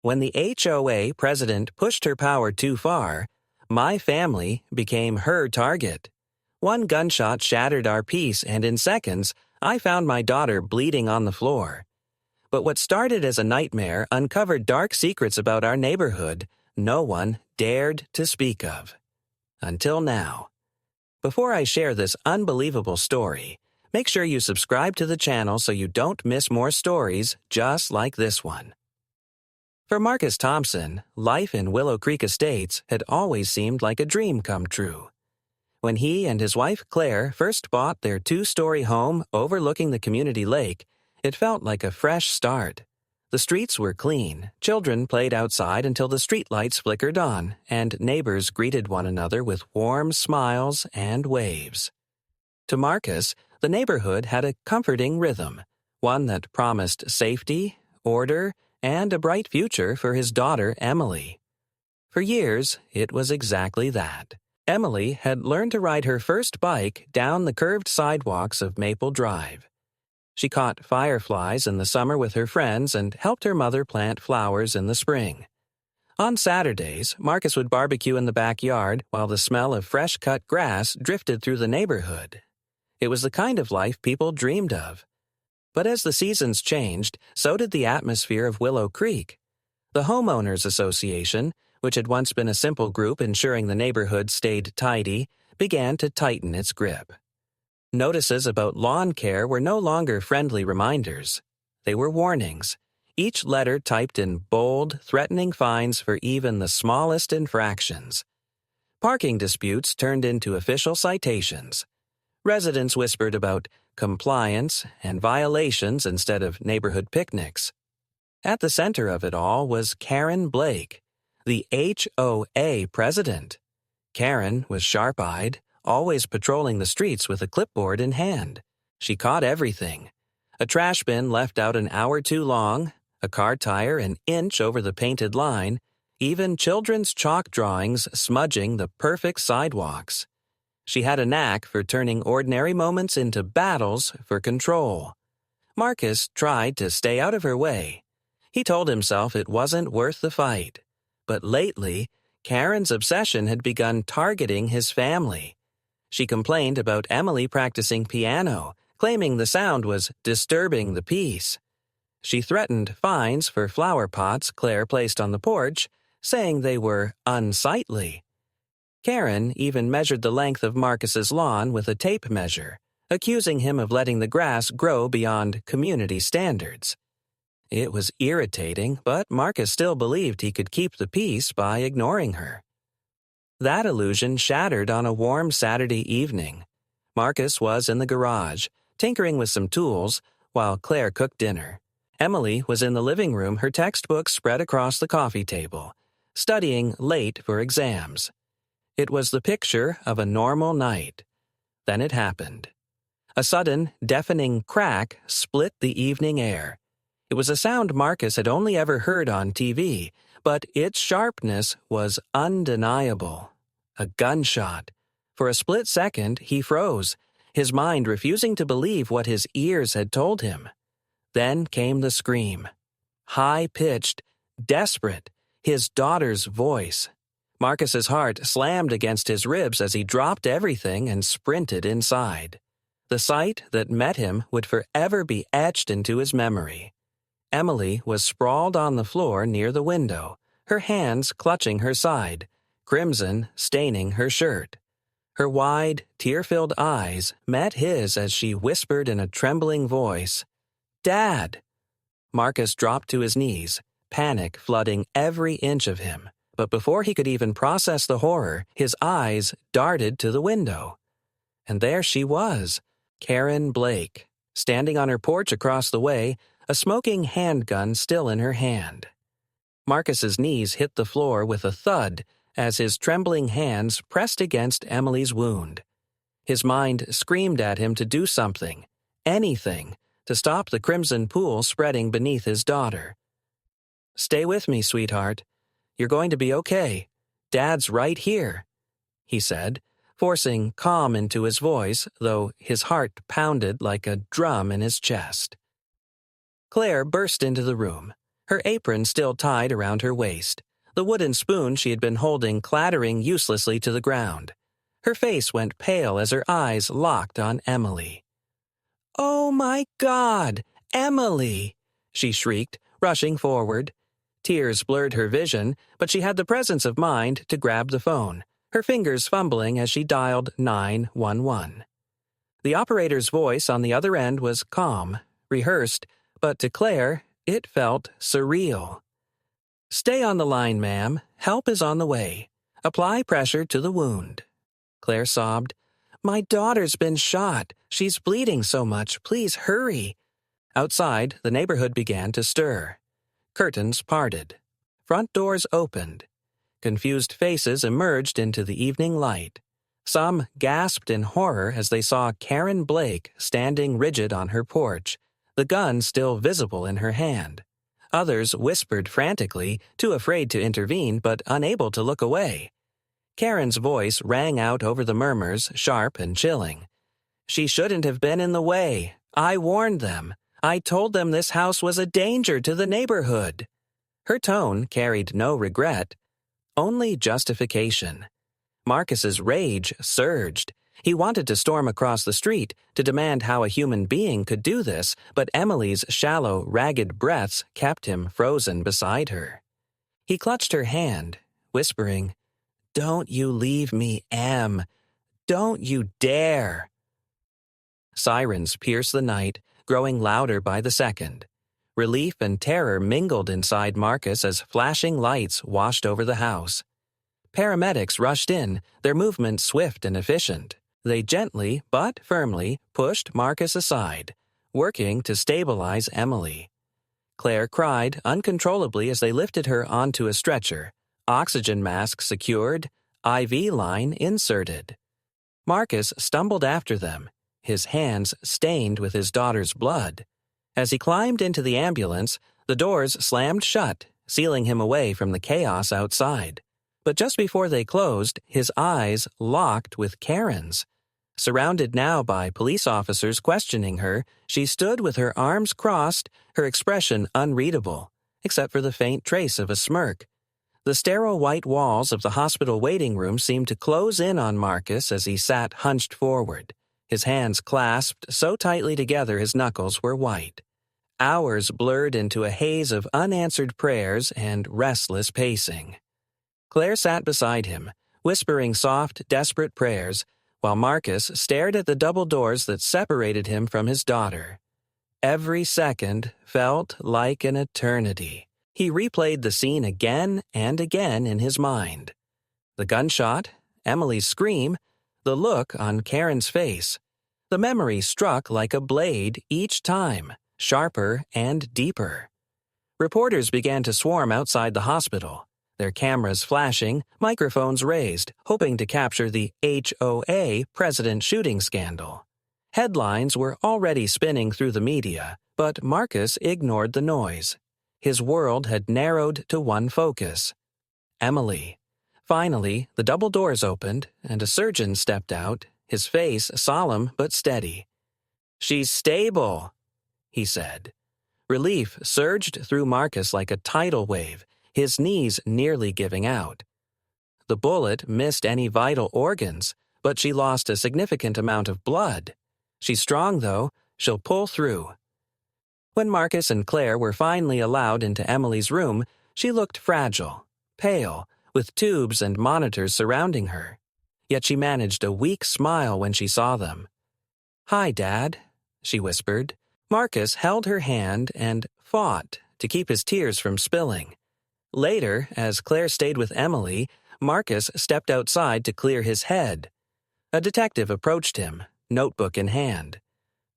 When the HOA president pushed her power too far, my family became her target. One gunshot shattered our peace, and in seconds, I found my daughter bleeding on the floor. But what started as a nightmare uncovered dark secrets about our neighborhood no one dared to speak of. Until now. Before I share this unbelievable story, make sure you subscribe to the channel so you don't miss more stories just like this one. For Marcus Thompson, life in Willow Creek Estates had always seemed like a dream come true. When he and his wife Claire first bought their 2-story home overlooking the community lake, it felt like a fresh start. The streets were clean, children played outside until the streetlights flickered on, and neighbors greeted one another with warm smiles and waves. To Marcus, the neighborhood had a comforting rhythm, one that promised safety, order, and a bright future for his daughter Emily. For years, it was exactly that. Emily had learned to ride her first bike down the curved sidewalks of Maple Drive. She caught fireflies in the summer with her friends and helped her mother plant flowers in the spring. On Saturdays, Marcus would barbecue in the backyard while the smell of fresh-cut grass drifted through the neighborhood. It was the kind of life people dreamed of. But as the seasons changed, so did the atmosphere of Willow Creek. The Homeowners Association, which had once been a simple group ensuring the neighborhood stayed tidy, began to tighten its grip. Notices about lawn care were no longer friendly reminders. They were warnings, each letter typed in bold, threatening fines for even the smallest infractions. Parking disputes turned into official citations. Residents whispered about compliance and violations instead of neighborhood picnics. At the center of it all was Karen Blake, the HOA president. Karen was sharp-eyed, always patrolling the streets with a clipboard in hand. She caught everything. A trash bin left out an hour too long, a car tire an inch over the painted line, even children's chalk drawings smudging the perfect sidewalks. She had a knack for turning ordinary moments into battles for control. Marcus tried to stay out of her way. He told himself it wasn't worth the fight. But lately, Karen's obsession had begun targeting his family. She complained about Emily practicing piano, claiming the sound was disturbing the peace. She threatened fines for flower pots Claire placed on the porch, saying they were unsightly. Karen even measured the length of Marcus's lawn with a tape measure, accusing him of letting the grass grow beyond community standards. It was irritating, but Marcus still believed he could keep the peace by ignoring her. That illusion shattered on a warm Saturday evening. Marcus was in the garage, tinkering with some tools, while Claire cooked dinner. Emily was in the living room, her textbook spread across the coffee table, studying late for exams. It was the picture of a normal night. Then it happened. A sudden, deafening crack split the evening air. It was a sound Marcus had only ever heard on TV, but its sharpness was undeniable. A gunshot. For a split second, he froze, his mind refusing to believe what his ears had told him. Then came the scream. High-pitched, desperate, his daughter's voice. Marcus's heart slammed against his ribs as he dropped everything and sprinted inside. The sight that met him would forever be etched into his memory. Emily was sprawled on the floor near the window, her hands clutching her side, crimson staining her shirt. Her wide, tear-filled eyes met his as she whispered in a trembling voice, "Dad!" Marcus dropped to his knees, panic flooding every inch of him. But before he could even process the horror, his eyes darted to the window. And there she was, Karen Blake, standing on her porch across the way, a smoking handgun still in her hand. Marcus's knees hit the floor with a thud as his trembling hands pressed against Emily's wound. His mind screamed at him to do something, anything, to stop the crimson pool spreading beneath his daughter. "Stay with me, sweetheart. You're going to be okay. Dad's right here," he said, forcing calm into his voice, though his heart pounded like a drum in his chest. Claire burst into the room. her apron still tied around her waist, the wooden spoon she had been holding clattering uselessly to the ground. Her face went pale as her eyes locked on Emily. "Oh my God, Emily!" she shrieked, rushing forward. Tears blurred her vision, but she had the presence of mind to grab the phone, her fingers fumbling as she dialed 911. The operator's voice on the other end was calm, rehearsed, but to Claire, it felt surreal. "Stay on the line, ma'am. Help is on the way. Apply pressure to the wound." Claire sobbed. "My daughter's been shot. She's bleeding so much. Please hurry." Outside, the neighborhood began to stir. Curtains parted. Front doors opened. Confused faces emerged into the evening light. Some gasped in horror as they saw Karen Blake standing rigid on her porch, the gun still visible in her hand. Others whispered frantically, too afraid to intervene but unable to look away. Karen's voice rang out over the murmurs, sharp and chilling. "She shouldn't have been in the way. I warned them. I told them this house was a danger to the neighborhood." Her tone carried no regret, only justification. Marcus's rage surged. He wanted to storm across the street to demand how a human being could do this, but Emily's shallow, ragged breaths kept him frozen beside her. He clutched her hand, whispering, "Don't you leave me, Em. Don't you dare." Sirens pierced the night, growing louder by the second. Relief and terror mingled inside Marcus as flashing lights washed over the house. Paramedics rushed in, their movement swift and efficient. They gently, but firmly, pushed Marcus aside, working to stabilize Emily. Claire cried uncontrollably as they lifted her onto a stretcher, oxygen mask secured, IV line inserted. Marcus stumbled after them, his hands stained with his daughter's blood. As he climbed into the ambulance, the doors slammed shut, sealing him away from the chaos outside. But just before they closed, his eyes locked with Karen's. Surrounded now by police officers questioning her, she stood with her arms crossed, her expression unreadable, except for the faint trace of a smirk. The sterile white walls of the hospital waiting room seemed to close in on Marcus as he sat hunched forward, his hands clasped so tightly together his knuckles were white. Hours blurred into a haze of unanswered prayers and restless pacing. Claire sat beside him, whispering soft, desperate prayers, while Marcus stared at the double doors that separated him from his daughter. Every second felt like an eternity. He replayed the scene again and again in his mind. The gunshot, Emily's scream, the look on Karen's face. The memory struck like a blade each time, sharper and deeper. Reporters began to swarm outside the hospital, their cameras flashing, microphones raised, hoping to capture the HOA president shooting scandal. Headlines were already spinning through the media, but Marcus ignored the noise. His world had narrowed to one focus: Emily. Finally, the double doors opened, and a surgeon stepped out, his face solemn but steady. "She's stable," he said. Relief surged through Marcus like a tidal wave, his knees nearly giving out. The bullet missed any vital organs, but she lost a significant amount of blood. She's strong, though. She'll pull through. When Marcus and Claire were finally allowed into Emily's room, she looked fragile, pale, with tubes and monitors surrounding her. Yet she managed a weak smile when she saw them. "Hi, Dad," she whispered. Marcus held her hand and fought to keep his tears from spilling. Later, as Claire stayed with Emily, Marcus stepped outside to clear his head. A detective approached him, notebook in hand.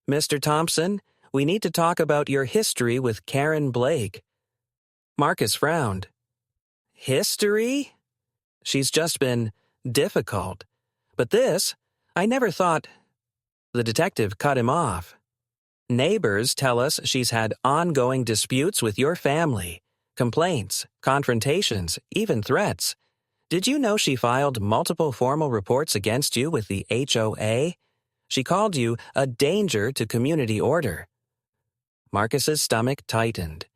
"Mr. Thompson, we need to talk about your history with Karen Blake." Marcus frowned. "History?" "She's just been difficult. But this, I never thought—" The detective cut him off. "Neighbors tell us she's had ongoing disputes with your family, complaints, confrontations, even threats. Did you know she filed multiple formal reports against you with the HOA? She called you a danger to community order." Marcus's stomach tightened.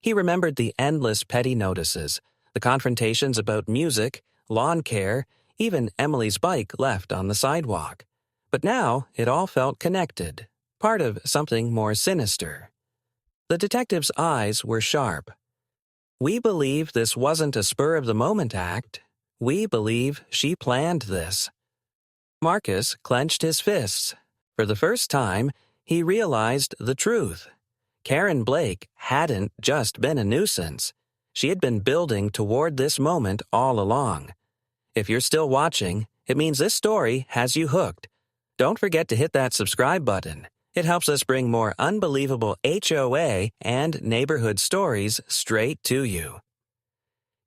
He remembered the endless petty notices, the confrontations about music, lawn care, even Emily's bike left on the sidewalk. But now it all felt connected, part of something more sinister. The detective's eyes were sharp. "We believe this wasn't a spur-of-the-moment act. We believe she planned this." Marcus clenched his fists. For the first time, he realized the truth. Karen Blake hadn't just been a nuisance. She had been building toward this moment all along. If you're still watching, it means this story has you hooked. Don't forget to hit that subscribe button. It helps us bring more unbelievable HOA and neighborhood stories straight to you.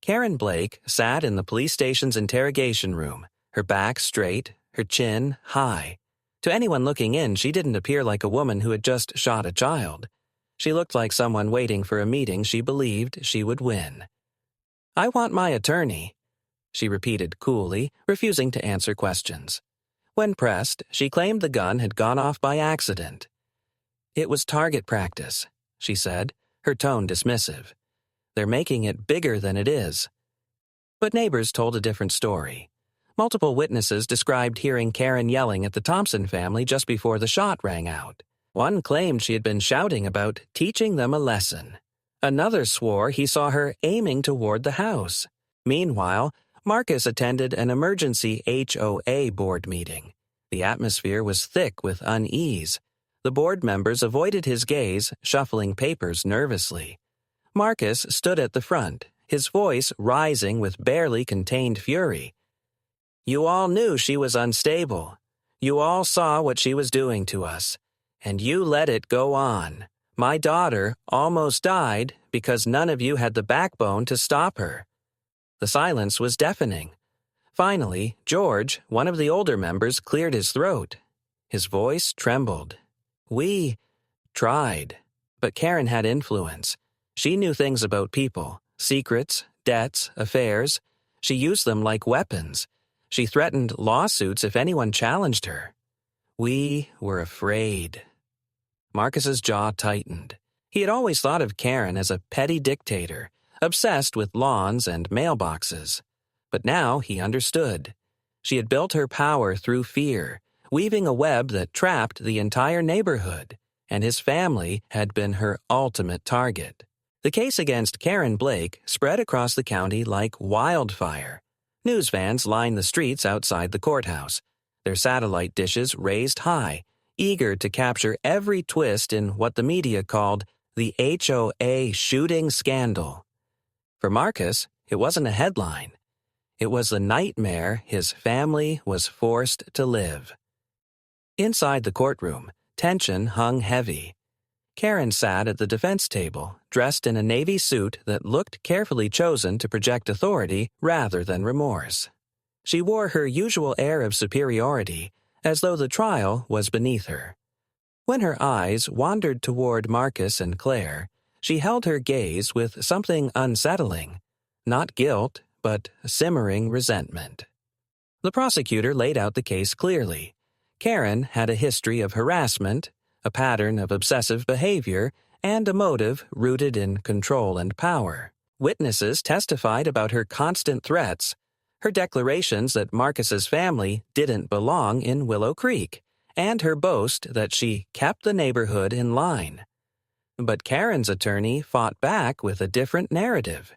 Karen Blake sat in the police station's interrogation room, her back straight, her chin high. To anyone looking in, she didn't appear like a woman who had just shot a child. She looked like someone waiting for a meeting she believed she would win. "I want my attorney," she repeated coolly, refusing to answer questions. When pressed, she claimed the gun had gone off by accident. "It was target practice," she said, her tone dismissive. "They're making it bigger than it is." But neighbors told a different story. Multiple witnesses described hearing Karen yelling at the Thompson family just before the shot rang out. One claimed she had been shouting about teaching them a lesson. Another swore he saw her aiming toward the house. Meanwhile, Marcus attended an emergency HOA board meeting. The atmosphere was thick with unease. The board members avoided his gaze, shuffling papers nervously. Marcus stood at the front, his voice rising with barely contained fury. "You all knew she was unstable. You all saw what she was doing to us. And you let it go on. My daughter almost died because none of you had the backbone to stop her." The silence was deafening. Finally, George, one of the older members, cleared his throat. His voice trembled. "We tried." But Karen had influence. She knew things about people, secrets, debts, affairs. She used them like weapons. She threatened lawsuits if anyone challenged her. "We were afraid." Marcus's jaw tightened. He had always thought of Karen as a petty dictator, obsessed with lawns and mailboxes. But now he understood. She had built her power through fear, weaving a web that trapped the entire neighborhood, and his family had been her ultimate target. The case against Karen Blake spread across the county like wildfire. News vans lined the streets outside the courthouse, their satellite dishes raised high, eager to capture every twist in what the media called the HOA shooting scandal. For Marcus, it wasn't a headline. It was the nightmare his family was forced to live. Inside the courtroom, tension hung heavy. Karen sat at the defense table, dressed in a navy suit that looked carefully chosen to project authority rather than remorse. She wore her usual air of superiority, as though the trial was beneath her. When her eyes wandered toward Marcus and Claire, she held her gaze with something unsettling, not guilt, but simmering resentment. The prosecutor laid out the case clearly. Karen had a history of harassment, a pattern of obsessive behavior, and a motive rooted in control and power. Witnesses testified about her constant threats, her declarations that Marcus's family didn't belong in Willow Creek, and her boast that she kept the neighborhood in line. But Karen's attorney fought back with a different narrative.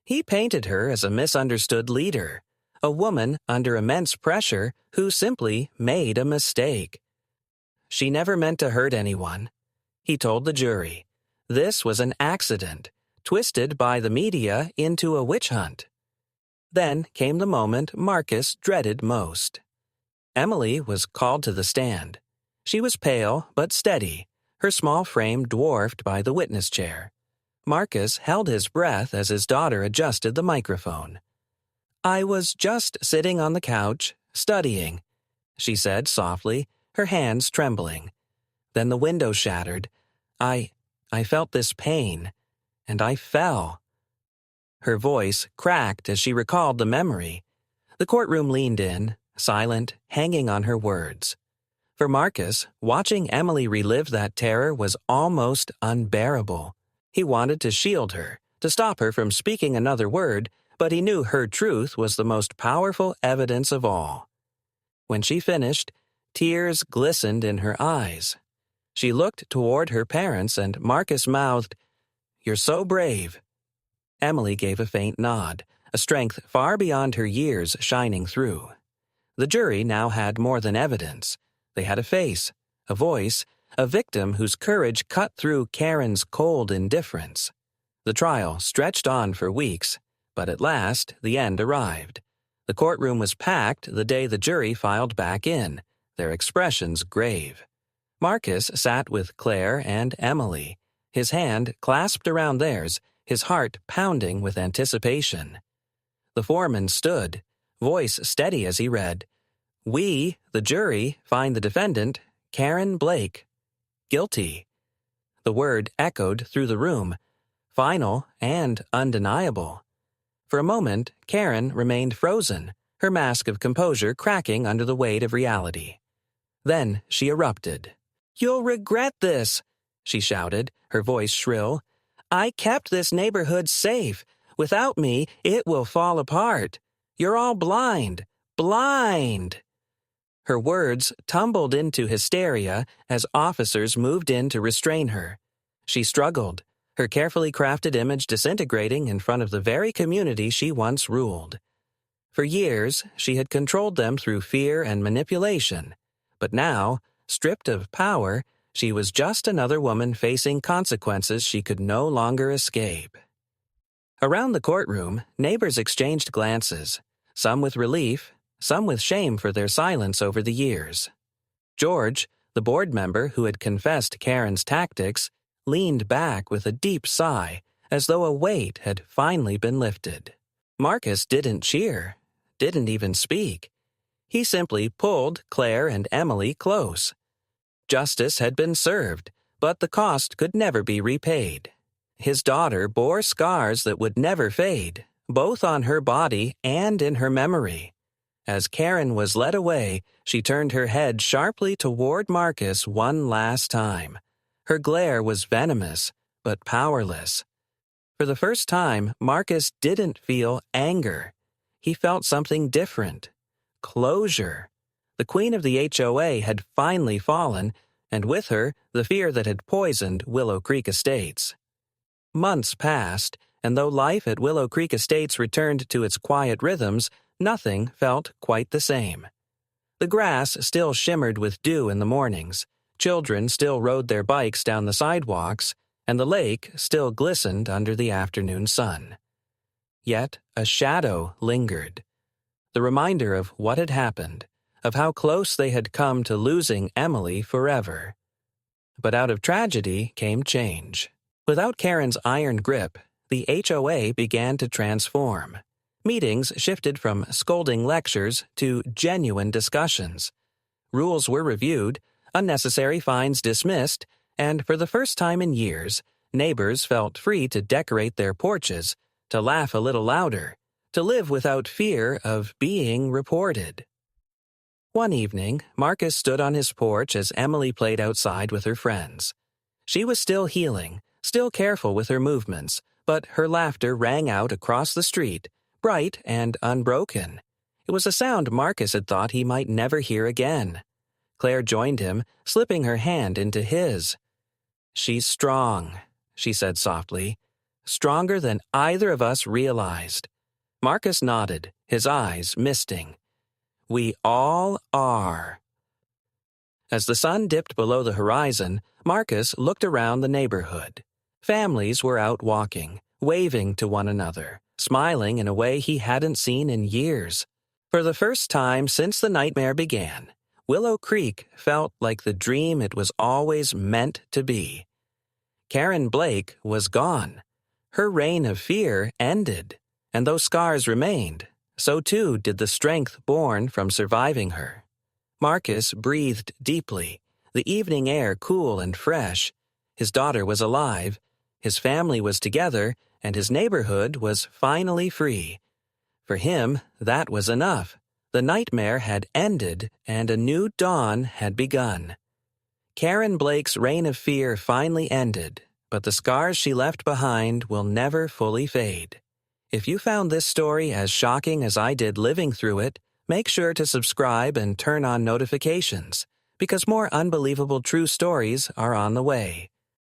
He painted her as a misunderstood leader, a woman under immense pressure who simply made a mistake. "She never meant to hurt anyone," he told the jury. "This was an accident, twisted by the media into a witch hunt." Then came the moment Marcus dreaded most. Emily was called to the stand. She was pale but steady, her small frame dwarfed by the witness chair. Marcus held his breath as his daughter adjusted the microphone. "I was just sitting on the couch, studying," she said softly, her hands trembling. "Then the window shattered. I felt this pain, and I fell." Her voice cracked as she recalled the memory. The courtroom leaned in, silent, hanging on her words. For Marcus, watching Emily relive that terror was almost unbearable. He wanted to shield her, to stop her from speaking another word, but he knew her truth was the most powerful evidence of all. When she finished, tears glistened in her eyes. She looked toward her parents, and Marcus mouthed, "You're so brave." Emily gave a faint nod, a strength far beyond her years shining through. The jury now had more than evidence. They had a face, a voice, a victim whose courage cut through Karen's cold indifference. The trial stretched on for weeks, but at last the end arrived. The courtroom was packed the day the jury filed back in, their expressions grave. Marcus sat with Claire and Emily, his hand clasped around theirs, his heart pounding with anticipation. The foreman stood, voice steady as he read, "We, the jury, find the defendant, Karen Blake, guilty." The word echoed through the room, final and undeniable. For a moment, Karen remained frozen, her mask of composure cracking under the weight of reality. Then she erupted. "You'll regret this," she shouted, her voice shrill. "I kept this neighborhood safe. Without me, it will fall apart. You're all blind. Blind!" Her words tumbled into hysteria as officers moved in to restrain her. She struggled, her carefully crafted image disintegrating in front of the very community she once ruled. For years, she had controlled them through fear and manipulation, but now, stripped of power, she was just another woman facing consequences she could no longer escape. Around the courtroom, neighbors exchanged glances, some with relief, some with shame for their silence over the years. George, the board member who had confessed Karen's tactics, leaned back with a deep sigh, as though a weight had finally been lifted. Marcus didn't cheer, didn't even speak. He simply pulled Claire and Emily close. Justice had been served, but the cost could never be repaid. His daughter bore scars that would never fade, both on her body and in her memory. As Karen was led away, she turned her head sharply toward Marcus one last time. Her glare was venomous, but powerless. For the first time, Marcus didn't feel anger. He felt something different. Closure. The queen of the HOA had finally fallen, and with her, the fear that had poisoned Willow Creek Estates. Months passed, and though life at Willow Creek Estates returned to its quiet rhythms, nothing felt quite the same. The grass still shimmered with dew in the mornings, children still rode their bikes down the sidewalks, and the lake still glistened under the afternoon sun. Yet a shadow lingered. The reminder of what had happened, of how close they had come to losing Emily forever. But out of tragedy came change. Without Karen's iron grip, the HOA began to transform. Meetings shifted from scolding lectures to genuine discussions. Rules were reviewed, unnecessary fines dismissed, and for the first time in years, neighbors felt free to decorate their porches, to laugh a little louder, to live without fear of being reported. One evening, Marcus stood on his porch as Emily played outside with her friends. She was still healing, still careful with her movements, but her laughter rang out across the street, bright and unbroken. It was a sound Marcus had thought he might never hear again. Claire joined him, slipping her hand into his. "She's strong," she said softly. "Stronger than either of us realized." Marcus nodded, his eyes misting. "We all are." As the sun dipped below the horizon, Marcus looked around the neighborhood. Families were out walking, waving to one another, smiling in a way he hadn't seen in years. For the first time since the nightmare began, Willow Creek felt like the dream it was always meant to be. Karen Blake was gone. Her reign of fear ended, and though scars remained, so too did the strength born from surviving her. Marcus breathed deeply, the evening air cool and fresh. His daughter was alive, his family was together, and his neighborhood was finally free. For him, that was enough. The nightmare had ended, and a new dawn had begun. Karen Blake's reign of fear finally ended, but the scars she left behind will never fully fade. If you found this story as shocking as I did living through it, make sure to subscribe and turn on notifications, because more unbelievable true stories are on the way.